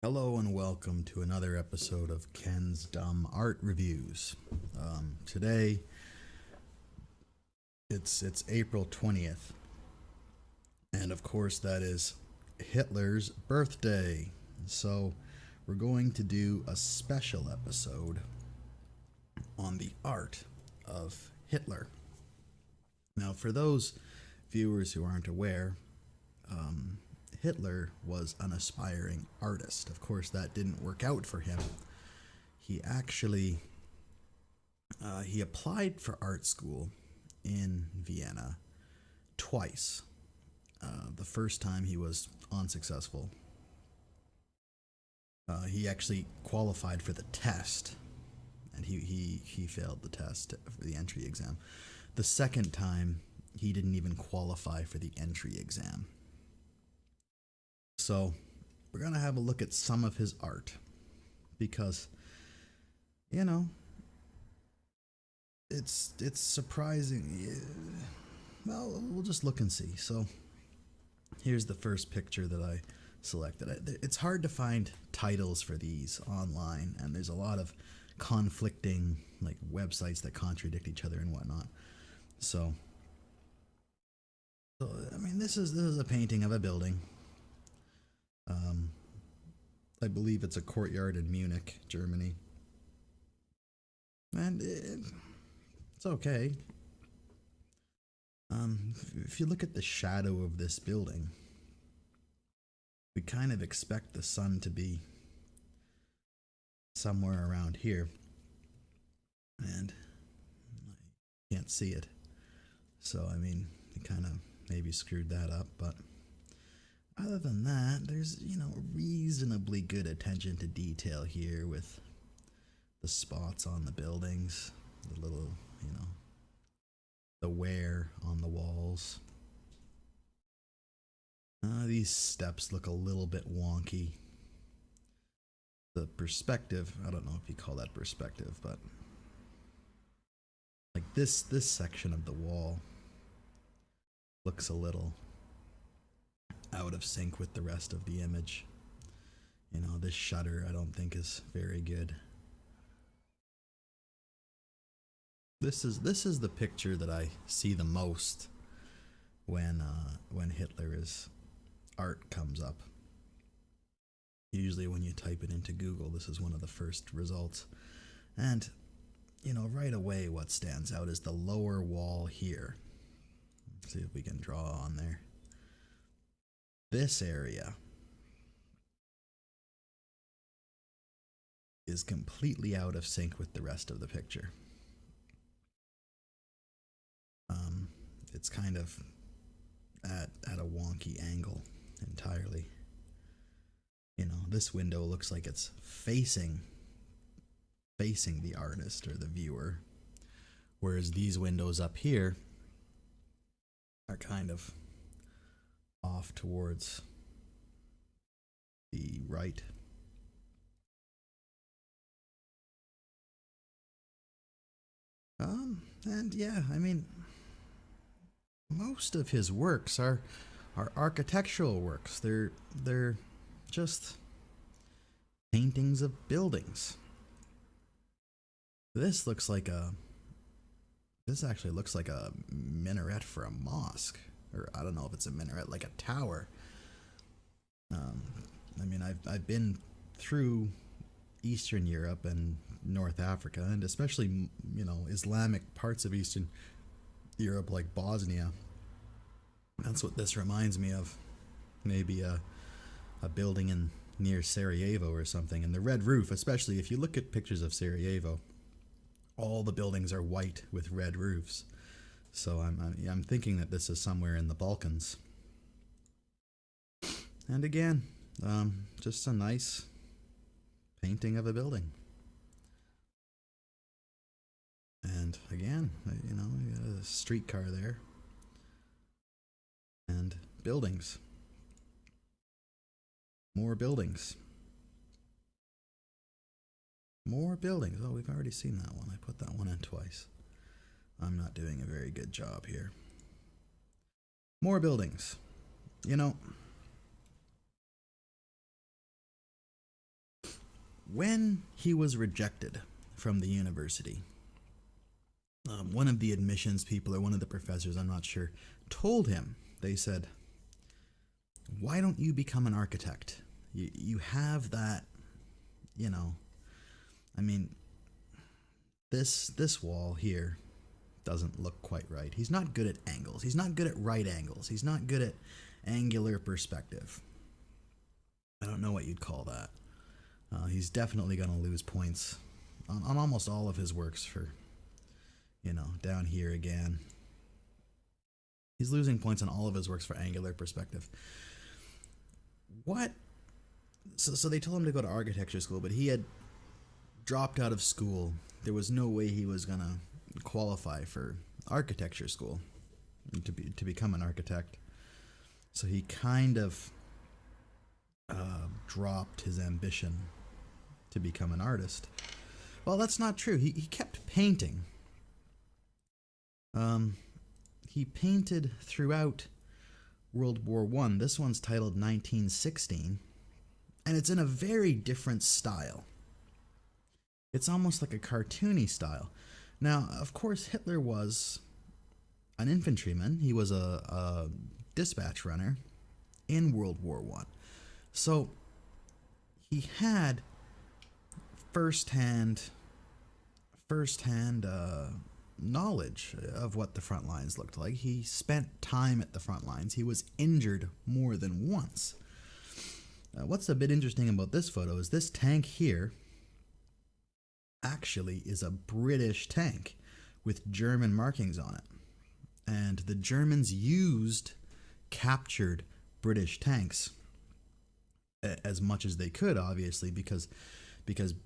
Hello and welcome to another episode of Ken's Dumb Art Reviews. Today it's April 20th, and of course that is Hitler's birthday. So we're going to do a special episode on the art of Hitler. Now, for those viewers who aren't aware, Hitler was an aspiring artist. Of course, that didn't work out for him. He actually he applied for art school in Vienna twice. The first time he was unsuccessful. He actually qualified for the test, and he failed the test for the entry exam. The second time, he didn't even qualify for the entry exam. So, we're going to have a look at some of his art because, you know, it's surprising. Well, we'll just look and see. So, here's the first picture that I selected. It's hard to find titles for these online, and there's a lot of conflicting like websites that contradict each other and whatnot. So I mean, this is a painting of a building. I believe it's a courtyard in Munich, Germany. And it's okay. If you look at the shadow of this building, we kind of expect the sun to be somewhere around here. And I can't see it. So, I mean, he kind of maybe screwed that up, but other than that, there's, reasonably good attention to detail here with the spots on the buildings, the little, the wear on the walls. These steps look a little bit wonky. The perspective, I don't know if you call that perspective, but like this section of the wall looks a little out of sync with the rest of the image. This shutter I don't think is very good. This is the picture that I see the most when Hitler's art comes up. Usually when you type it into Google, this is one of the first results. And right away what stands out is the lower wall here. Let's see if we can draw on there. This area is completely out of sync with the rest of the picture. It's kind of at a wonky angle entirely. This window looks like it's facing the artist or the viewer, whereas these windows up here are kind of off towards the right. And yeah, I mean, most of his works are architectural works. They're just paintings of buildings. This actually looks like a minaret for a mosque, or I don't know if it's a minaret, like a tower. I mean, I've been through Eastern Europe and North Africa, and especially Islamic parts of Eastern Europe like Bosnia. That's what this reminds me of. Maybe a building near Sarajevo or something. And the red roof, especially if you look at pictures of Sarajevo, all the buildings are white with red roofs. So I'm thinking that this is somewhere in the Balkans. And again, just a nice painting of a building. And again, you got a streetcar there. And buildings. More buildings. More buildings. Oh, we've already seen that one. I put that one in twice. I'm not doing a very good job here. More buildings. When he was rejected from the university, one of the admissions people or one of the professors, I'm not sure, told him, they said, why don't you become an architect? You have that, you know, I mean, this wall here doesn't look quite right. He's not good at angles. He's not good at right angles. He's not good at angular perspective. I don't know what you'd call that. He's definitely going to lose points on almost all of his works for, down here again. He's losing points on all of his works for angular perspective. What? So they told him to go to architecture school, but he had dropped out of school. There was no way he was going to qualify for architecture school to become an architect. So he kind of dropped his ambition to become an artist. Well, that's not true. He kept painting. He painted throughout World War I. This one's titled 1916, and it's in a very different style. It's almost like a cartoony style. Now, of course, Hitler was an infantryman. He was a dispatch runner in World War I. So he had firsthand knowledge of what the front lines looked like. He spent time at the front lines. He was injured more than once. What's a bit interesting about this photo is this tank here actually is a British tank with German markings on it. And the Germans used captured British tanks as much as they could, obviously, because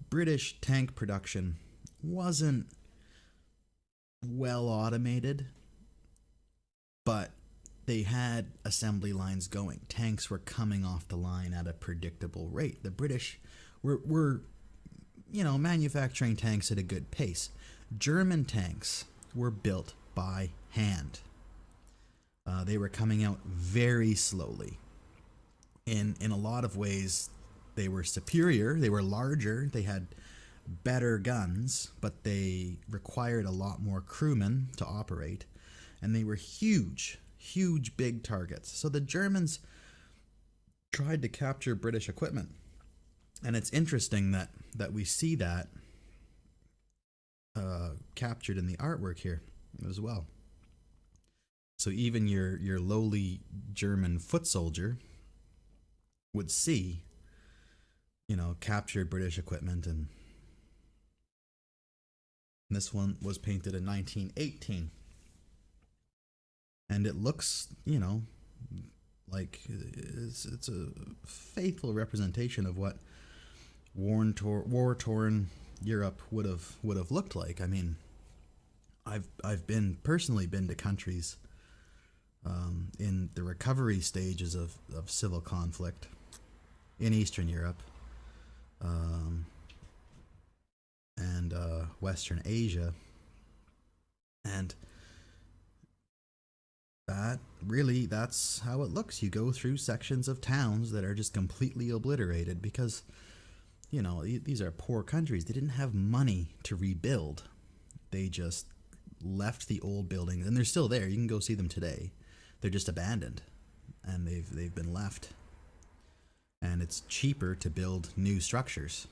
British tank production wasn't well automated, but they had assembly lines going. Tanks were coming off the line at a predictable rate. The British were manufacturing tanks at a good pace. German tanks were built by hand. They were coming out very slowly. In a lot of ways, they were superior. They were larger. They had better guns, but they required a lot more crewmen to operate. And they were huge, big targets. So the Germans tried to capture British equipment. And it's interesting that we see that captured in the artwork here as well. So even your lowly German foot soldier would see, captured British equipment. And this one was painted in 1918. And it looks, like it's a faithful representation of what war-torn Europe would have looked like. I mean, I've personally been to countries in the recovery stages of civil conflict in Eastern Europe and Western Asia, and that's how it looks. You go through sections of towns that are just completely obliterated because these are poor countries. They didn't have money to rebuild. They just left the old buildings, and they're still there. You can go see them today. They're just abandoned, and they've been left. And it's cheaper to build new structures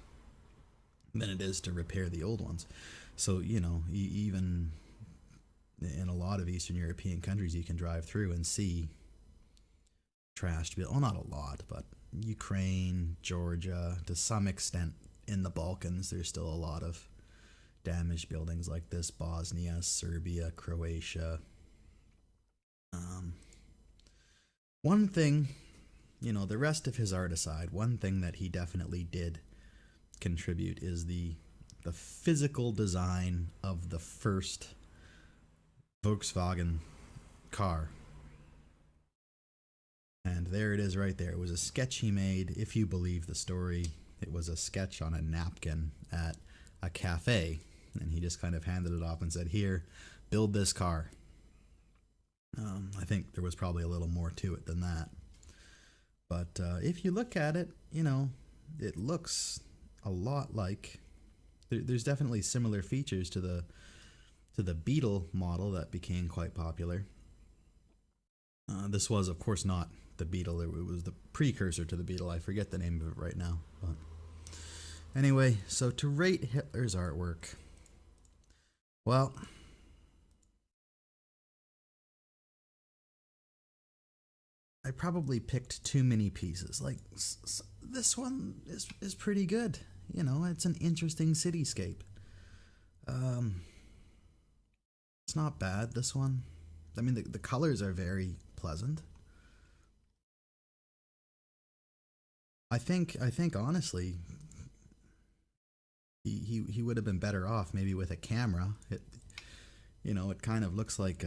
than it is to repair the old ones. So, even in a lot of Eastern European countries, you can drive through and see trashed buildings. Well, not a lot, but Ukraine, Georgia, to some extent in the Balkans, there's still a lot of damaged buildings like this. Bosnia, Serbia, Croatia. One thing, the rest of his art aside, one thing that he definitely did contribute is the physical design of the first Volkswagen car. And there it is right there. It was a sketch he made. If you believe the story, it was a sketch on a napkin at a cafe. And he just kind of handed it off and said, "Here, build this car." I think there was probably a little more to it than that. But if you look at it, it looks a lot like. There's definitely similar features to the Beetle model that became quite popular. This was, of course, not the Beetle. It was the precursor to the Beetle. I forget the name of it right now. But anyway, so to rate Hitler's artwork, well, I probably picked too many pieces. Like, this one is pretty good. You know, it's an interesting cityscape. Um, it's not bad, this one. I mean, the colors are very pleasant. I think honestly, he would have been better off maybe with a camera. It kind of looks like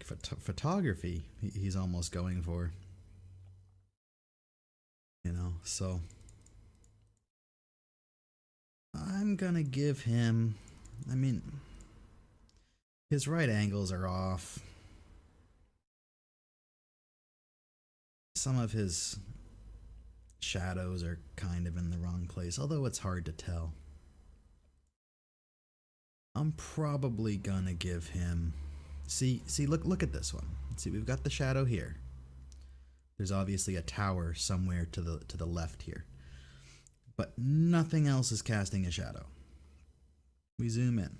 photography. He's almost going for. So I'm gonna give him. I mean, his right angles are off. Some of his shadows are kind of in the wrong place, although it's hard to tell. I'm probably gonna give him. See, look at this one. See, we've got the shadow here. There's obviously a tower somewhere to the left here, but nothing else is casting a shadow. We zoom in.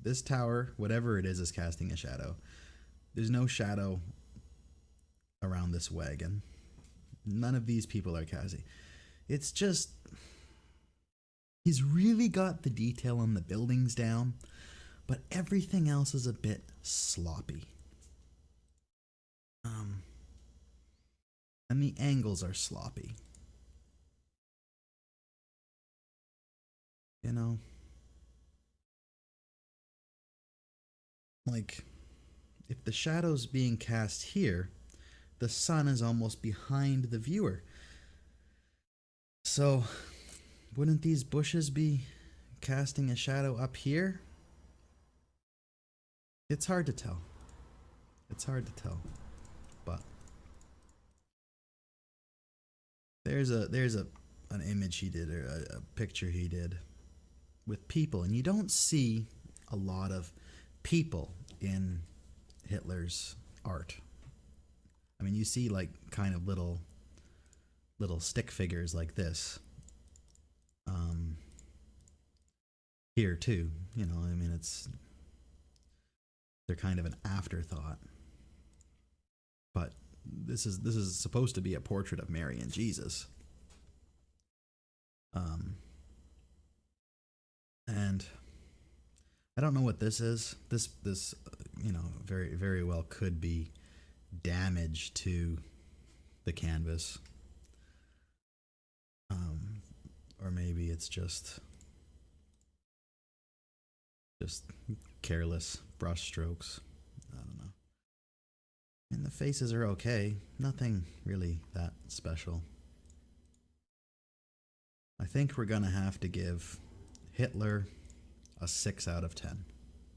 This tower, whatever it is casting a shadow. There's no shadow around this wagon. None of these people are casting. It's just he's really got the detail on the buildings down, but everything else is a bit sloppy. And the angles are sloppy. You know? Like, if the shadow's being cast here, the sun is almost behind the viewer. So, wouldn't these bushes be casting a shadow up here? It's hard to tell. It's hard to tell. But there's an image he did, or a picture he did with people, and you don't see a lot of people in Hitler's art. I mean, you see like kind of little stick figures like this here too. I mean, they're kind of an afterthought. But this is supposed to be a portrait of Mary and Jesus. And I don't know what this is. This very very well could be damage to the canvas. Or maybe it's just careless brush strokes. I don't know. And the faces are okay. Nothing really that special. I think we're gonna have to give Hitler a 6 out of 10.